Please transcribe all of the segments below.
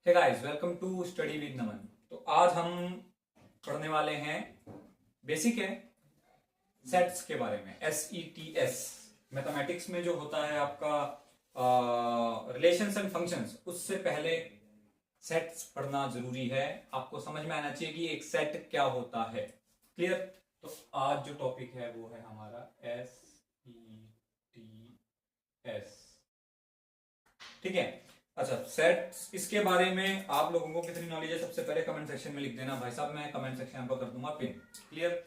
Hey guys, welcome to study with Naman. तो आज हम पढ़ने वाले हैं बेसिक है सेट्स के बारे में। SETS मैथमेटिक्स में जो होता है आपका रिलेशंस एंड फंक्शंस, उससे पहले सेट्स पढ़ना जरूरी है। आपको समझ में आना चाहिए कि एक सेट क्या होता है। क्लियर? तो आज जो टॉपिक है वो है हमारा SETS। ठीक है। अच्छा, सेट्स, इसके बारे में आप लोगों को कितनी नॉलेज है सबसे पहले कमेंट सेक्शन में लिख देना भाई साहब। मैं कमेंट सेक्शन पर कर दूंगा पिन। क्लियर?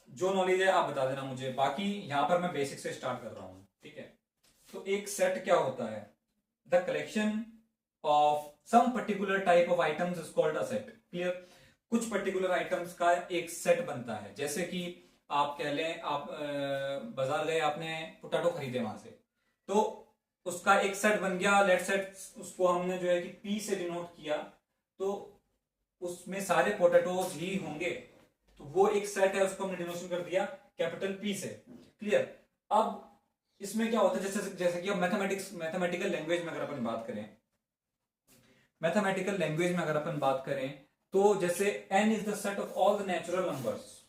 जो नॉलेज है आप बता देना मुझे। बाकी यहां पर मैं बेसिक से स्टार्ट कर रहा हूं। ठीक है। तो एक सेट क्या होता है? The collection of some particular type of items is called a set. Clear? कुछ पर्टिकुलर आइटम्स का एक सेट बनता है। जैसे कि आप कह लें, आप बाजार गए, आपने पोटैटो खरीदे वहां से, तो उसका एक सेट बन गया। लेट सेट उसको हमने जो है कि पी से डिनोट किया, तो उसमें सारे पोटैटोज ही होंगे, तो वो एक सेट है, उसको हमने डिनोशन कर दिया कैपिटल पी से। क्लियर? अब इसमें क्या होता है, जैसे जैसे कि अब मैथमेटिकल लैंग्वेज में अगर अपन बात करें, तो जैसे n is the set of all the natural numbers.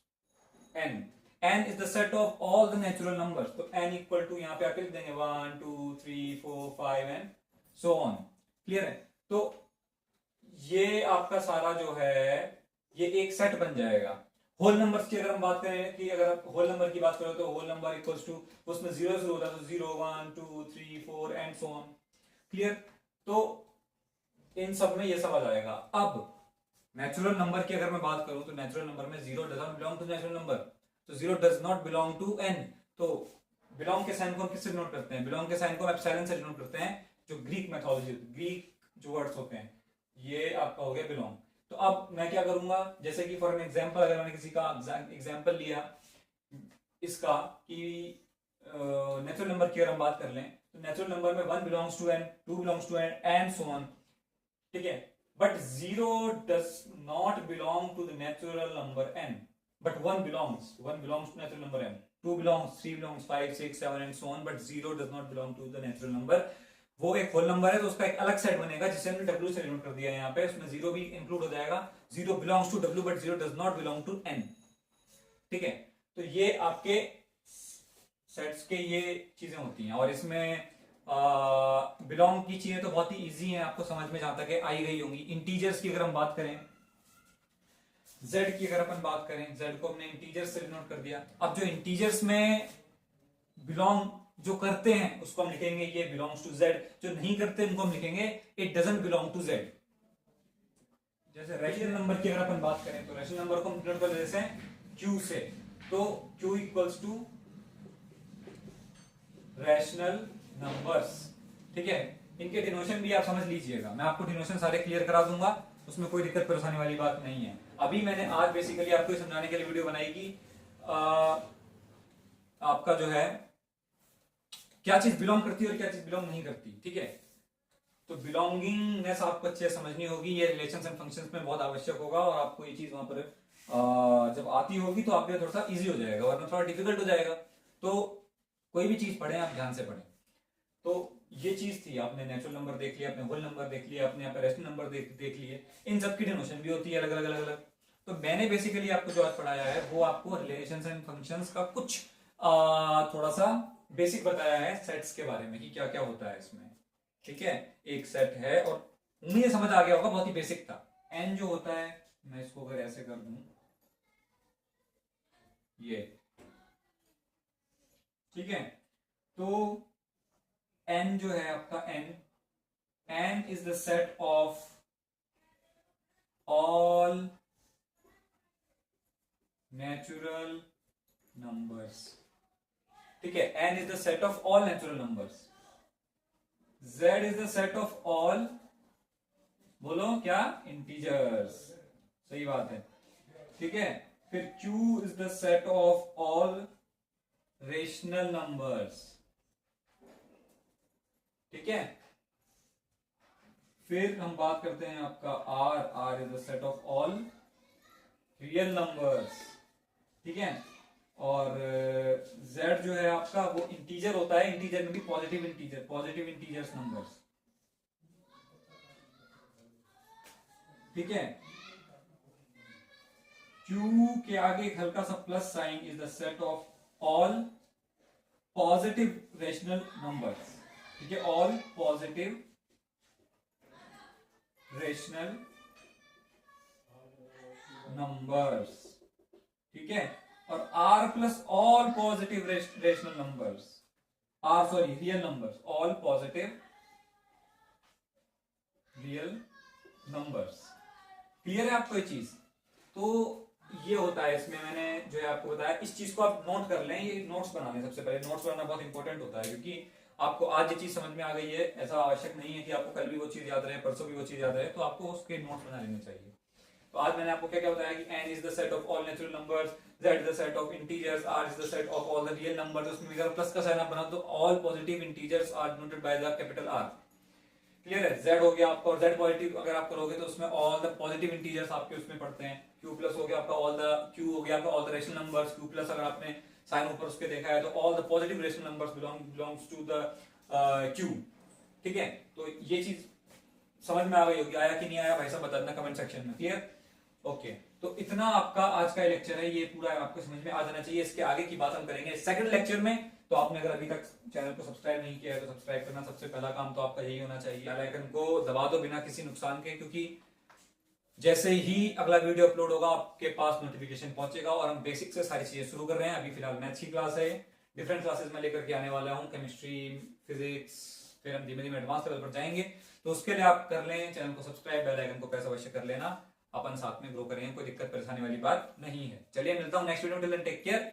n is the set of all the natural numbers. तो n इक्वल टू यहां पे आप लिख देंगे 1 2 3 4 5 एंड सो ऑन। क्लियर है? तो ये आपका सारा जो है ये एक सेट बन जाएगा। होल नंबर्स की अगर हम बात करें, कि अगर आप होल नंबर की बात करो तो होल नंबर इक्वल्स टू, उसमें जीरो शुरू होता है तो 0 1 2 3 4 एंड सो ऑन। क्लियर? तो इन सब में ये सब आ जाएगा। अब नेचुरल नंबर की अगर मैं बात करूं तो नेचुरल नंबर में zero does not belong to natural number, तो zero does not belong to n। तो बिलोंग के साइन को हम किससे डिनोट करते हैं? बिलोंग के साइन को एप्सिलॉन से डिनोट करते हैं। जो ग्रीक मेथोडोलॉजी, ग्रीक जो वर्ड्स होते हैं, ये आपका हो गया बिलोंग। तो अब मैं क्या करूंगा, जैसे कि फॉर एन एग्जांपल, अगर मैंने किसी का एग्जांपल लिया इसका कि नेचुरल नंबर की अगर हम बात कर लें, तो नेचुरल नंबर में 1 belongs to n, 2 belongs to n and so on. ठीक है। But 0 does not belong to the natural number n, but 1 belongs to natural number n, 2 belongs, 3 belongs, 5 6 7 and so on, but 0 does not belong to the natural number। वो एक whole number है, तो उसका एक अलग set बनेगा जिसे हमने w से डिनोट कर दिया है। यहाँ पे उसमें 0 भी इंक्लूड हो जाएगा। 0 belongs to w but 0 does not belong to n। ठीक है। तो ये आपके सेट्स के ये चीजें होती हैं। और इसमें बिलोंग की चीजें तो बहुत ही इजी हैं, आपको समझ में जहां तक आई गई होंगी। इंटीजर्स की अगर हम बात करें, z की अगर अपन बात करें, z को हमने इंटीजर्स से डिनोट कर दिया। अब जो इंटीजर्स में बिलोंग जो करते हैं उसको हम लिखेंगे ये बिलोंग्स टू z, जो नहीं करते उनको हम लिखेंगे it doesn't belong to z। जैसे रैशनल नंबर की अगर अपन बात करें, तो रैशनल नंबर को हम डिनोट कर देते हैं q से, तो q equals to rational numbers. ठीक है। इनके डिनोशन भी आप समझ लीजिएगा, मैं आपको डिनोशन सारे क्लियर करा दूंगा, उसमें कोई दिक्कत परेशानी वाली बात नहीं है। अभी मैंने आज बेसिकली आपको समझाने के लिए वीडियो बनाई कि आपका जो है क्या चीज बिलोंग करती है और क्या चीज बिलोंग नहीं करती। ठीक है। तो बिलोंगिंगनेस आपको अच्छे से समझनी होगी, ये रिलेशंस एंड फंक्शंस में बहुत आवश्यक होगा, और आपको ये चीज वहां पर जब आती होगी तो आपके थोड़ा सा इजी हो जाएगा, वरना थोड़ा डिफिकल्ट हो जाएगा। तो कोई भी चीज पढ़ें आप ध्यान से पढ़ें। तो ये चीज थी, आपने नेचुरल नंबर देख लिया, आपने होल नंबर देख लिया, आपने यहाँ पे रेशनल नंबर देख लिए। इन सब की डिनोशन भी होती है अलग अलग अलग अलग। तो मैंने बेसिकली आपको जो आज पढ़ाया है वो आपको रिलेशंस एंड फंक्शंस का कुछ थोड़ा सा बेसिक बताया है सेट्स के बारे में कि क्या क्या होता है इसमें। ठीक है। एक सेट है, और उम्मीद समझ आ गया होगा, बहुत ही बेसिक था। एन जो होता है, मैं इसको अगर ऐसे कर दूं, ये ठीक है, तो n जो है आपका n is the set of all natural numbers. ठीक है। n is the set of all natural numbers. z is the set of all, बोलो क्या, इंटीजर्स। सही बात है। ठीक है। फिर q is the set of all rational numbers. ठीक है। फिर हम बात करते हैं आपका r is the set of all real numbers. ठीक है। और z जो है आपका वो इंटीजर होता है, इंटीजर में भी पॉजिटिव इंटीजर्स नंबर्स। ठीक है, Q के आगे एक हल्का सा plus sign is the set of all positive rational numbers. ठीक है, ऑल पॉजिटिव रेशनल नंबर्स। ठीक है, और R plus all positive rational numbers, are sorry real numbers, all positive real numbers. Clear है आपको ये चीज? तो ये होता है इसमें, मैंने जो है आपको बताया, इस चीज को आप नोट कर लें, ये नोट्स बना लें। सबसे पहले नोट्स बनाना बहुत इंपॉर्टेंट होता है, क्योंकि आपको आज ये चीज समझ में आ गई है, ऐसा आवश्यक नहीं है कि आपको कल भी वो चीज याद रहे, परसों भी वो चीज याद रहे, तो आपको उसके नोट्स बना लेने चाहिए। तो आज मैंने आपको क्या क्या बताया कि n is the set of all natural numbers, z is the set of integers, r is the set of all the real numbers. उसमें अगर प्लस का साइन आप बना तो all positive integers are denoted by the capital R। Clear है? z हो गया आपका, और z पॉजिटिव अगर आप करोगे तो उसमें ऑल द पॉजिटिव इंटीजर्स आपके उसमें पड़ते हैं। q प्लस हो गया आपका ऑल द, q हो गया आपका all the rational numbers. q plus अगर आपने साइन ऊपर उसके देखा है तो all the positive rational numbers belongs to the q। ठीक है, तो ये चीज समझ में आ गई होगी। आया कि नहीं आया भाई साहब बता देना कमेंट सेक्शन में। क्लियर? ओके, तो इतना आपका आज का लेक्चर है, ये पूरा आपको समझ में आ जाना चाहिए। इसके आगे की बात हम करेंगे सेकंड लेक्चर में। तो आपने अगर अभी तक चैनल को सब्सक्राइब नहीं किया है तो सब्सक्राइब करना सबसे पहला काम तो आपका यही होना चाहिए। बेल आइकन को दबा दो बिना किसी नुकसान के, क्योंकि जैसे ही अगला वीडियो अपलोड होगा आपके पास नोटिफिकेशन पहुंचेगा। और हम बेसिक से सारी चीजें शुरू कर रहे हैं। अभी फिलहाल मैथ्स की क्लास है, डिफरेंट क्लासेस में लेकर के आने वाला हूँ, केमिस्ट्री, फिजिक्स, फिर हम धीमे धीमे एडवांस लेवल पर जाएंगे। तो उसके लिए आप कर लें चैनल को सब्सक्राइब, बेल आइकन को प्रेस अवश्य कर लेना। अपन साथ में ग्रो करेंगे, कोई दिक्कत परेशानी वाली बात नहीं है। चलिए मिलता हूँ नेक्स्ट वीडियो में, टिल देन टेक केयर।